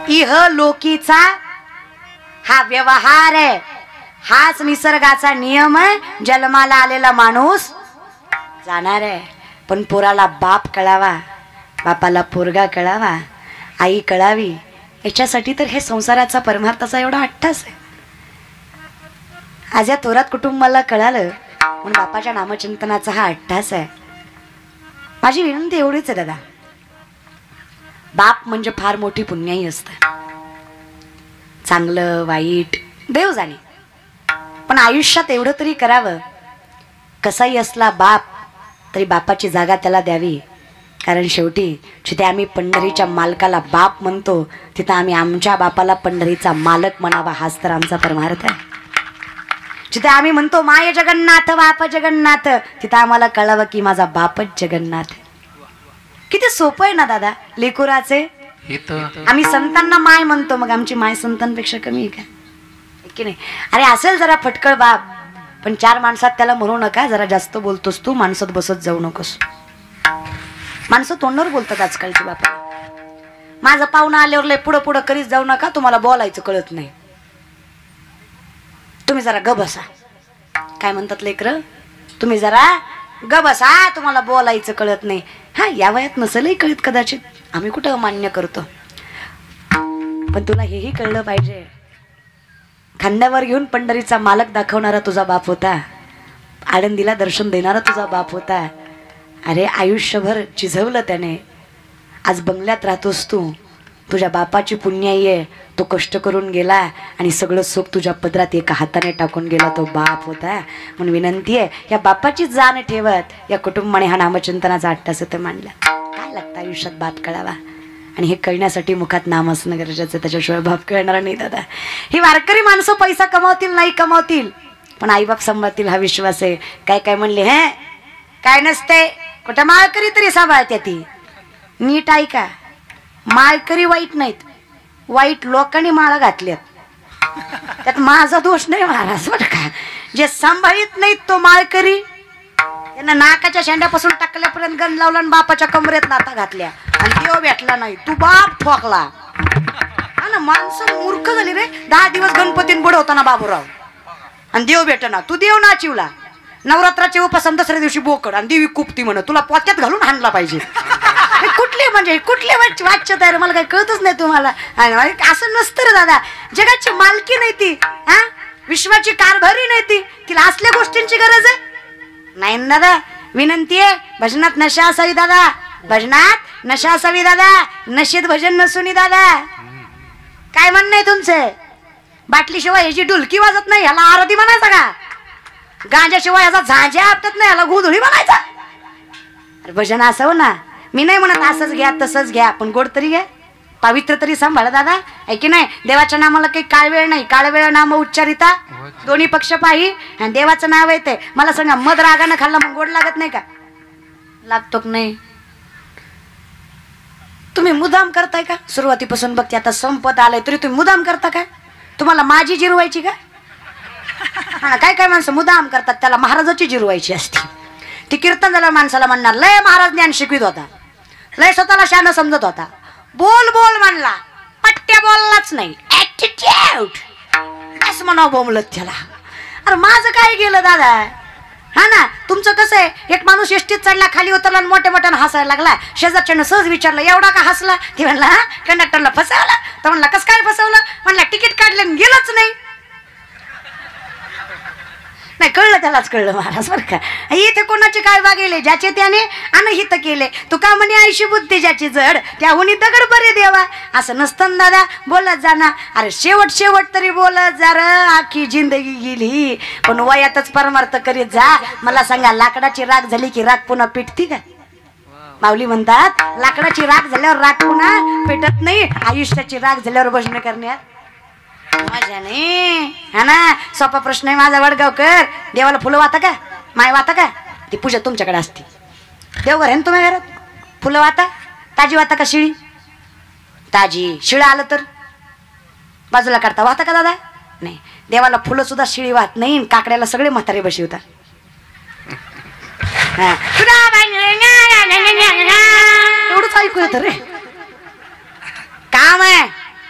इह लोकीचा हा व्यवहार आहे, हाच निसर्गाचा नियम आहे. जन्माला आलेला माणूस जाणार आहे, पण पोराला बाप कळावा, बापाला पोरगा कळावा, आई कळावी, याच्यासाठी तर हे संसाराचा परमार्थाचा एवढा अट्टास आहे. आज या थोरात कुटुंबाला कळालं म्हणून बापाच्या नामचिंतनाचा हा अट्टास आहे. माझी विनंती एवढीच आहे दादा, बाप म्हणजे फार मोठी पुण्याई असतं. चांगलं वाईट देव जाणे, पण आयुष्यात एवढं तरी करावं, कसाही असला बाप तरी बापाची जागा त्याला द्यावी. कारण शेवटी जिथे आम्ही पंढरीच्या मालकाला बाप म्हणतो तिथं आम्ही आमच्या बापाला पंढरीचा मालक म्हणावा, हाच तर आमचा परमार्थ आहे. जिथे आम्ही म्हणतो माय जगन्नाथ बाप जगन्नाथ, तिथं आम्हाला कळावं की माझा बापच जगन्नाथ. किती सोपं आहे ना दादा लेकुराचे. आम्ही संतांना माय म्हणतो, मग आमची माय संतांपेक्षा कमी आहे का की नाही? अरे असेल जरा फटकळ बाप, पण चार माणसात त्याला म्हणू नका जरा जास्त बोलतोस तू, माणसात बसत जाऊ नकोस. माणसं तोंडावर बोलतात आजकालची बापा. माझं पाहुणा आल्यावर लय पुढं पुढं करीत जाऊ नका, तुम्हाला बोलायचं कळत नाही, तुम्ही जरा ग बसा. काय म्हणतात लेकर, तुम्ही जरा ग बसा, तुम्हाला बोलायचं कळत नाही. हा या वयात नसेलही कळत कदाचित, आम्ही कुठं मान्य करतो, पण तुला हेही कळलं पाहिजे, खांद्यावर घेऊन पंढरीचा मालक दाखवणारा तुझा बाप होता, आळंदीला दर्शन देणारा तुझा बाप होता. अरे आयुष्यभर चिझवलं त्याने, आज बंगल्यात राहतोस तू, तुझ्या बापाची पुण्याई आहे, तो कष्ट करून गेला आणि सगळं सुख तुझ्या पदरात एका हाताने टाकून गेला, तो बाप होता. म्हणून विनंती आहे, या बापाची जाण ठेवत या कुटुंबाने हा नामचिंतनाचा अट्टास तर मांडला. काय लागतं आयुष्यात बाप कळावा, आणि हे कळण्यासाठी मुखात नाम असणं गरजेचं, त्याच्याशिवाय बाप कळणार नाही दादा. ही वारकरी माणसं पैसा कमावतील नाही कमावतील, पण आईबाप सांभाळतील हा विश्वास आहे. काय काय म्हणले हे काय नसते, कुठं माळकरी तरी सांभाळते ती. नीट ऐका, माळकरी वाईट नाहीत, वाईट लोकांनी माळा घातल्यात, त्यात माझा दोष नाही महाराज बरं का. जे सांभाळीत नाहीत तो माळकरी, त्यांना नाकाच्या शेंड्यापासून टाकल्यापर्यंत गण लावला आणि बापाच्या कमरेत नाता घातल्या आणि देव भेटला नाही, तू बाप ठोकला. हा ना, माणसं मूर्ख झाली रे. 10 दिवस गणपतीन बुडवताना बाबूराव आणि देव भेटना, तू देव नाचिवला. नवरात्राचे उपासन दुसऱ्या दिवशी बोकड आणि देवी कुपती म्हण, तुला पोत्यात घालून हाणला पाहिजे. कुठले म्हणजे कुठले वाच्य तयार, मला काही कळतच नाही तुम्हाला. असं नसतं रे दादा, जगाची मालकी नाही ती, हा विश्वाची कारभारी नाही ती, तिला असल्या गोष्टींची गरज आहे नाही दादा. विनंती आहे, भजनात नशा असावी दादा, भजनात नशा असावी दादा, नशेत भजन नसुनी दादा. काय म्हणणं आहे तुमचं? बाटलीशिवाय ह्याची ढुलकी वाजत नाही, ह्याला आरती म्हणायचा का? गांजाशिवाय ह्याचा झांज्या आपटत नाही, ह्याला गोधुळी म्हणायचा? अरे भजन असावं ना. मी नाही म्हणत असंच घ्या तसंच घ्या, पण गोड तरी घ्या, पवित्र तरी सांभाळा दादा, आहे की नाही? देवाच्या नामाला काही काळ वेळ नाही, काळ वेळ नाम उच्चारिता दोन्ही पक्ष पाही, आणि देवाचं नाव येते. मला सांगा, मध रागानं खाल्लं मग गोड लागत नाही का? लागतो की नाही? तुम्ही मुदाम करताय का? सुरुवातीपासून बघते आता संपत आलंय तरी तुम्ही मुदाम करता का? तुम्हाला माझी जिरवायची का? हा, काय काय माणसं मुदाम करतात, त्याला महाराजाची जिरवायची असते. ती कीर्तन झाल्यावर माणसाला म्हणणार लय महाराज ज्ञान शिकवित होता, लय स्वतःला शान समजत होता, बोल बोल म्हणला, पट्ट्या बोललाच नाही, ऍटिट्यूड असं म्हणावं बोमलत त्याला. अरे माझं काय गेलं दादा? हा ना, तुमचं कसं आहे, एक माणूस एसटीत चढला, खाली उतरला आणि मोठ्या मोठ्यानं हसायला लागला. शेजारच्यानं सहज विचारलं एवढा का हसला? ती म्हणला हा कंडक्टरला फसवलं. तर म्हणला कसं काय फसवलं? म्हणला तिकीट काढलं आणि गेलंच नाही. नाही कळलं, त्यालाच कळलं महाराज बरं का. इथे कोणाचे काय वागेले, ज्याचे त्याने अनहित केले, तू का म्हणे आयशी बुद्धी ज्याची जड त्याहुनी दगड बरे देवा. असं नसतं दादा, बोलत जा ना. अरे शेवट शेवट तरी बोलत जा र, आखी जिंदगी गेली पण वयातच परमार्थ करीत जा. मला सांगा, लाकडाची राख झाली की राख पुन्हा पेटती का? माऊली म्हणतात, लाकडाची राख झाल्यावर राख पुन्हा पेटत नाही, आयुष्याची राख झाल्यावर भजन करण्यात मजा नाही. हा ना, सोपा प्रश्न आहे माझा वडगावकर. देवाला फुलं वाता का? माय वाता का? ती पूजा तुमच्याकडे असते. देवघर आहे ना तुम्ही घरात, फुलं वाता? ताजी वाता का शिळी? ताजी. शिळं आलं तर बाजूला काढता, वाहता का दादा? नाही, देवाला फुलं सुद्धा शिळी वाहत नाही. काकड्याला सगळे म्हातारे बसवतात. एवढंच ऐकू येतं रे. काम आहे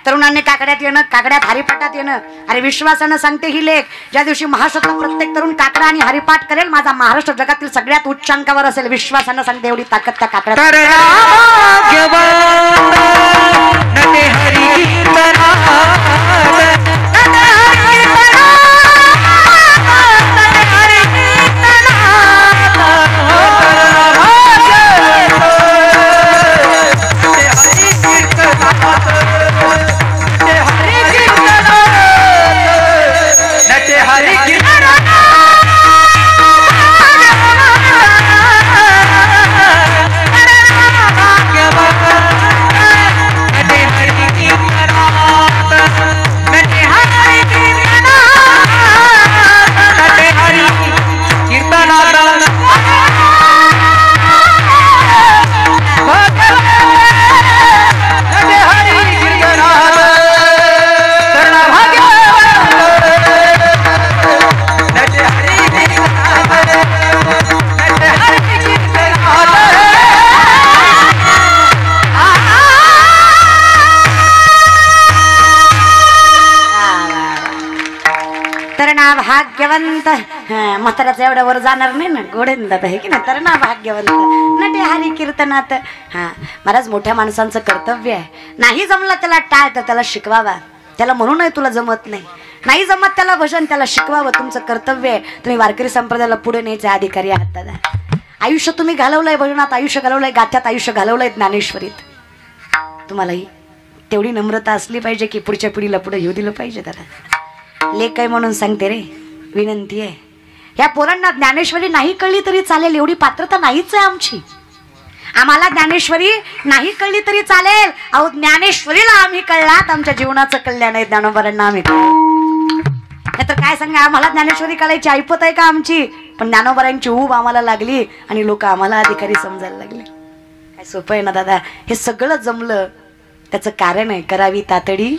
तरुणांनी काकड्यात येणं, काकड्यात हरिपाठात येणं. अरे विश्वासानं सांगते ही लेख, ज्या दिवशी महाराष्ट्रातला प्रत्येक तरुण काकडा आणि हरिपाठ करेल, माझा महाराष्ट्र जगातील सगळ्यात उच्चांकावर असेल. विश्वासानं सांगते, एवढी ताकद त्या काकड्यात. भाग्यवंत. म्हाताऱ्याचं एवढ्या वर जाणार नाही ना, गोडेंदात आहे की नाही. तर ना भाग्यवंत नटे हरी कीर्तनात. महाराज, मोठ्या माणसांचं कर्तव्य आहे, नाही जमलं त्याला टाळ तर त्याला शिकवावा. त्याला म्हणू नये तुला जमत नाही, नाही जमत त्याला भजन, त्याला शिकवावं. तुमचं कर्तव्य आहे. तुम्ही वारकरी संप्रदायाला पुढे न्यायचे अधिकारी आहात दादा. आयुष्य तुम्ही घालवलंय भजनात, आयुष्य घालवलंय गाथ्यात, आयुष्य घालवलंय ज्ञानेश्वरीत. तुम्हालाही तेवढी नम्रता असली पाहिजे की पुढच्या पिढीला पुढे येऊ दिलं पाहिजे दादा. लेख काय म्हणून सांगते रे, विनंती आहे. या पोरांना ज्ञानेश्वरी नाही कळली तरी चालेल, एवढी पात्रता नाहीच आहे आमची. आम्हाला ज्ञानेश्वरी नाही कळली तरी चालेल. अहो, ज्ञानेश्वरीला आम्ही कळलात, आमच्या जीवनाचं कल्याण आहे. ज्ञानोबारांना आम्ही नाही तर काय सांगा, आम्हाला ज्ञानेश्वरी कळायची ऐपत आहे का आमची? पण ज्ञानोबारांची ऊब आम्हाला लागली आणि लोक आम्हाला अधिकारी समजायला लागले. काय सोपं आहे ना दादा. हे सगळं जमलं त्याचं कारण आहे, करावी तातडी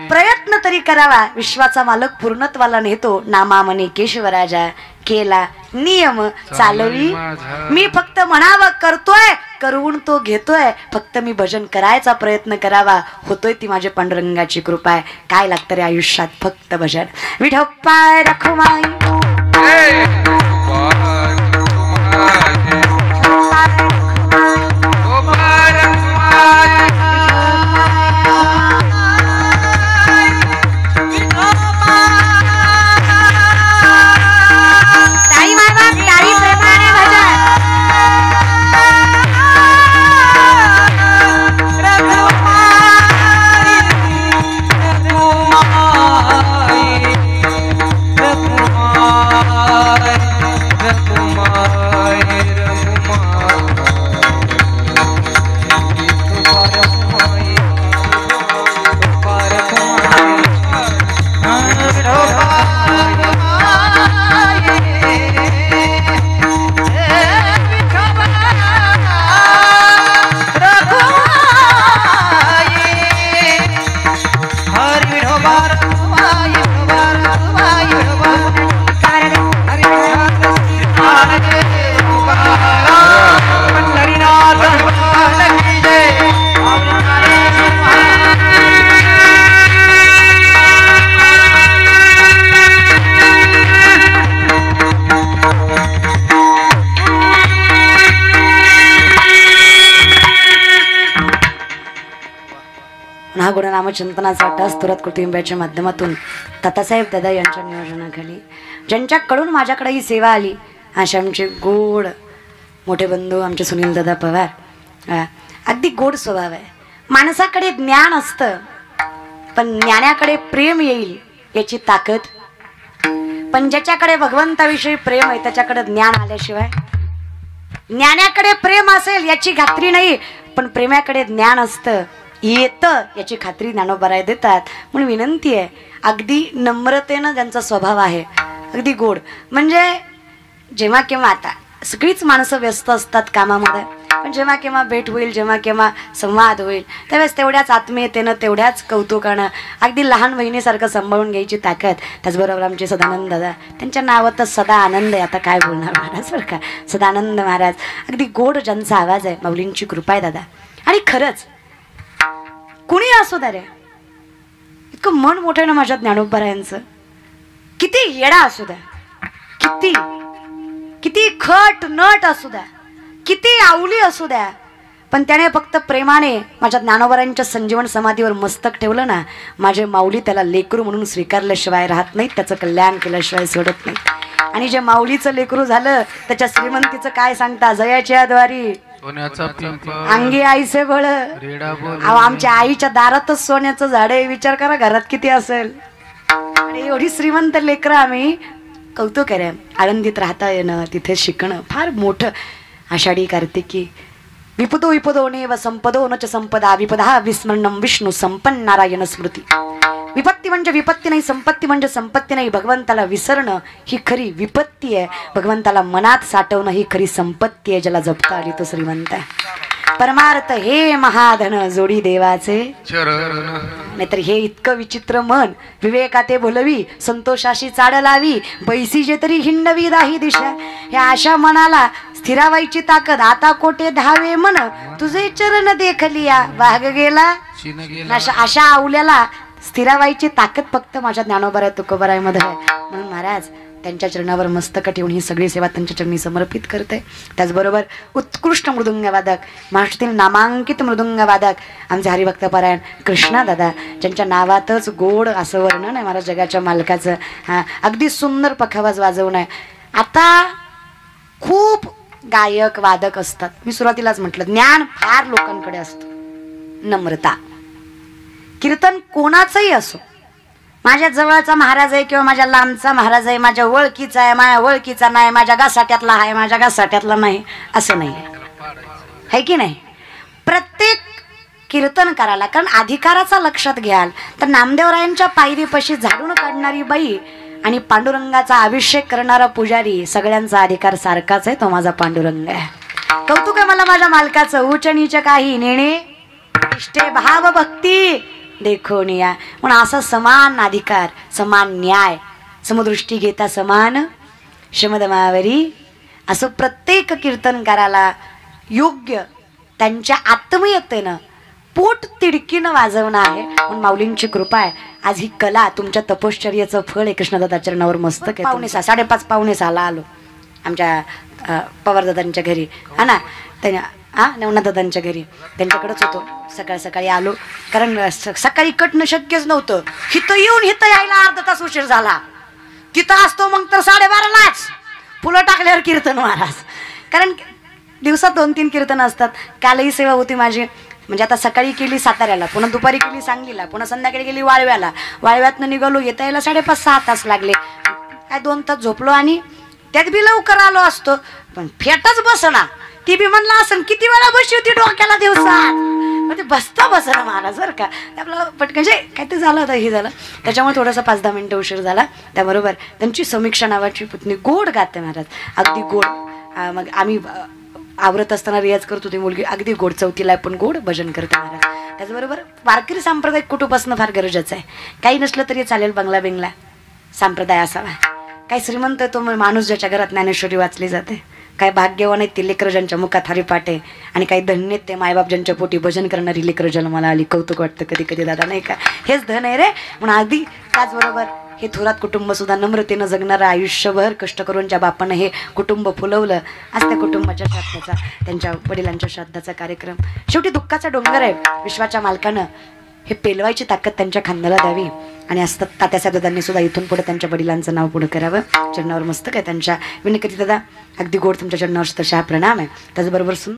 प्रयत्न तरी करावा. विश्वाचा मालक पूर्णत्वाला नेतो, नामा म्हणे केशवराजा, केला नियम चालवी. मी फक्त म्हणावं करतोय, करून तो घेतोय. फक्त मी भजन करायचा प्रयत्न करावा, होतोय. ती माझ्या पांडुरंगाची कृपा आहे. काय लागतं रे आयुष्यात? फक्त भजन. विठोपाय रखुमाई चिंतनाचा टस तुरत कुटुंबाच्या माध्यमातून तातासाहेब दादा यांच्या नियोजनाखाली ज्यांच्याकडून माझ्याकडे ही सेवा आली, असे आमचे गोड मोठे बंधू आमचे सुनील दादा पवार. अगदी गोड स्वभाव आहे. माणसाकडे ज्ञान असतं पण ज्ञानाकडे प्रेम येईल याची ताकद. पण ज्याच्याकडे भगवंताविषयी प्रेम आहे त्याच्याकडे ज्ञान आल्याशिवाय, ज्ञानाकडे प्रेम असेल याची खात्री नाही पण प्रेमाकडे ज्ञान असतं येतं याची खात्री ज्ञानोबराय देतात. म्हणून विनंती आहे, अगदी नम्रतेनं त्यांचा स्वभाव आहे, अगदी गोड. म्हणजे जेव्हा केव्हा, आता सगळीच माणसं व्यस्त असतात कामामध्ये, पण जेव्हा केव्हा भेट होईल, जेव्हा केव्हा संवाद होईल त्यावेळेस तेवढ्याच आत्मीयतेनं, तेवढ्याच कौतुकानं, अगदी लहान बहिणीसारखं सांभाळून घ्यायची ताकद. त्याचबरोबर आमचे सदानंद दादा, त्यांच्या नावातच सदा आनंद आहे. आता काय बोलणार महाराज बरं का, सदानंद महाराज. अगदी गोड ज्यांचा आवाज आहे, माऊलींची कृपा आहे दादा. आणि खरंच कुणी असू द्या रे, इतकं मन मोठं आहे ना माझ्या ज्ञानोबरायांचं. किती येडा असू द्या, किती किती खट नट असू द्या, किती आवली असू द्या, पण त्याने फक्त प्रेमाने माझ्या ज्ञानोबरायांच्या संजीवन समाधीवर मस्तक ठेवलं ना, माझे माऊली त्याला लेकरू म्हणून स्वीकारल्याशिवाय राहत नाहीत, त्याचं कल्याण केल्याशिवाय सोडत नाही. आणि जे माऊलीचं लेकरू झालं त्याच्या श्रीमंतीचं काय सांगता, जयाच्या द्वारी अंगी आईचे बळ. आमच्या आईच्या दारातच सोन्याचं झाड आहे, विचार करा घरात किती असेल. आणि एवढी श्रीमंत लेकरं आम्ही. कौतुक आहे. आळंदीत राहता येणं, तिथे शिकणं फार मोठं. आषाढी कार्तिकी विपदो विपदो नेव संपदो न च संपदा विपदा विस्मरणं विष्णू संपन्न नारायण स्मृती. विपत्ती म्हणजे विपत्ती नाही, संपत्ती म्हणजे संपत्ती नाही. भगवंताला विसरणं ही खरी विपत्ती आहे, भगवंताला मनात साठवणं ही खरी संपत्ती आहे. ज्याला जपता आली तो श्रीमंत आहे. परमार्थ हे महाधन जोडी देवाचे चरण. नाहीतर हे इतकं विचित्र मन विवेकाते बोलवी, संतोषाशी चाड लावी, बैसी जे तरी हिंडवी दाही दिशा. ह्या अशा मनाला स्थिरावायची ताकद आता कोठे धावे मन, तुझे चरण देखलिया वाघ गेला. अशा आवल्याला स्थिरावायची ताकद फक्त माझ्या ज्ञानोबराय तुकोबरायमध्ये आहे. म्हणून महाराज त्यांच्या चरणावर मस्तक ठेवून ही सगळी सेवा त्यांच्या चरणी समर्पित करते. त्याचबरोबर उत्कृष्ट मृदुंगवादक, महाराष्ट्रातील नामांकित मृदुंगवादक आमचे हरिभक्तपरायण कृष्णा दादा, ज्यांच्या नावातच गोड असं वर्णन आहे महाराज जगाच्या मालकाचं. हां, अगदी सुंदर पखावाज वाजवणं आहे. आता खूप गायक वादक असतात. मी सुरुवातीलाच म्हटलं ज्ञान फार लोकांकडे असतं, नम्रता. कीर्तन कोणाचंही असो, माझ्या जवळचा महाराज आहे किंवा माझ्या लांबचा महाराज आहे, माझ्या ओळखीचा आहे, माझ्या ओळखीचा नाही, माझ्या घासाट्यातला आहे, माझ्या घासाट्यातला नाही, असं नाही आहे की नाही. प्रत्येक कीर्तन करायला, कारण अधिकाराचा लक्षात घ्याल तर नामदेवरायांच्या पायरीपाशी झाडून काढणारी बाई आणि पांडुरंगाचा अभिषेक करणारा पुजारी, सगळ्यांचा अधिकार सारखाच आहे. तो माझा पांडुरंग आहे. कौतुक आहे मला माझ्या मालकाचं. उच्च नीच काही नेणे इष्टे भाव भक्ती देखोनिया. म्हणून असा समान अधिकार, समान न्याय, समदृष्टी घेता समान शमदमावरी, असं प्रत्येक कीर्तनकाराला योग्य त्यांच्या आत्मीयतेनं पोट तिडकीनं वाजवणं आहे. म्हणून माऊलींची कृपा आहे. आज ही कला तुमच्या तपश्चर्याचं फळ आहे. कृष्णदादा चरणावर मस्तक आहे. 5:45 5:45 आलो आमच्या पवारदादांच्या घरी, हा ना, त्यांना नवनाथदादांच्या घरी त्यांच्याकडेच होतो. सकाळी सकाळी आलो, कारण सकाळी कटणं शक्यच नव्हतं. हिथं येऊन हिथं यायला अर्धा तास उशीर झाला. तिथं असतो मग तर 12:30लाच फुलं टाकल्यावर कीर्तन महाराज. कारण दिवसात 2-3 कीर्तन असतात. कालही सेवा होती माझी. म्हणजे आता सकाळी केली साताऱ्याला, पुन्हा दुपारी केली सांगलीला, पुन्हा संध्याकाळी गेली वाळव्याला. वाळव्यातनं निघालो, येता यायला 5:30-6 तास लागले. काय 2 तास झोपलो आणि त्यात बी लवकर आलो असतो, पण फेटच बसना. ती बी म्हणला असं किती वेळा बसली होती डोक्याला दिवसात, बसता बसना महाराज बरं का. आपलं पटकन जे काय ते झालं होतं हे झालं, त्याच्यामुळे थोडासा 5-10 मिनिटं उशीर झाला. त्याबरोबर त्यांची समीक्षा नावाची पुतणी गोड गाते महाराज, अगदी गोड. मग आम्ही आवरत असताना रियाज करत होती मुलगी, अगदी गोड. चौथीला पण गोड भजन करते महाराज. त्याचबरोबर वारकरी सांप्रदायिक कुटुंब असणं फार गरजेचं आहे. काही नसलं तरी चालेल, बंगला बिंगला सांप्रदाय असावा. काही श्रीमंत तो माणूस ज्याच्या घरात ज्ञानेश्वरी वाचली जाते. काय भाग्यवान आहेत ते लेकरं ज्यांच्या मुखात हरिपाठ आहे, आणि काही धन्य आहेत ते मायबाप ज्यांच्या पोटी भजन करणारी लेकरं जन्माला आली. कौतुक वाटतं कधी कधी दादा, नाही का. हेच धन आहे रे. म्हणून अगदी त्याचबरोबर हे थोरात कुटुंब सुद्धा नम्रतेनं जगणारं, आयुष्यभर कष्ट करून ज्या बापानं हे कुटुंब फुलवलं, आज त्या कुटुंबाच्या श्राद्धाचा, त्यांच्या वडिलांच्या श्राद्धाचा कार्यक्रम. शेवटी दुःखाचा डोंगर आहे. विश्वाच्या मालकानं हे पेलवायची ताकद त्यांच्या खांद्याला द्यावी. आणि असतात तात्यासाहेब दादांनी सुद्धा इथून पुढे त्यांच्या वडिलांचं नाव पुढे करावं. चरणावर मस्तक आहे त्यांच्या. विनकती दादा अगदी गोड तुमच्या चरणावर तशा प्रणाम आहे. त्याचबरोबर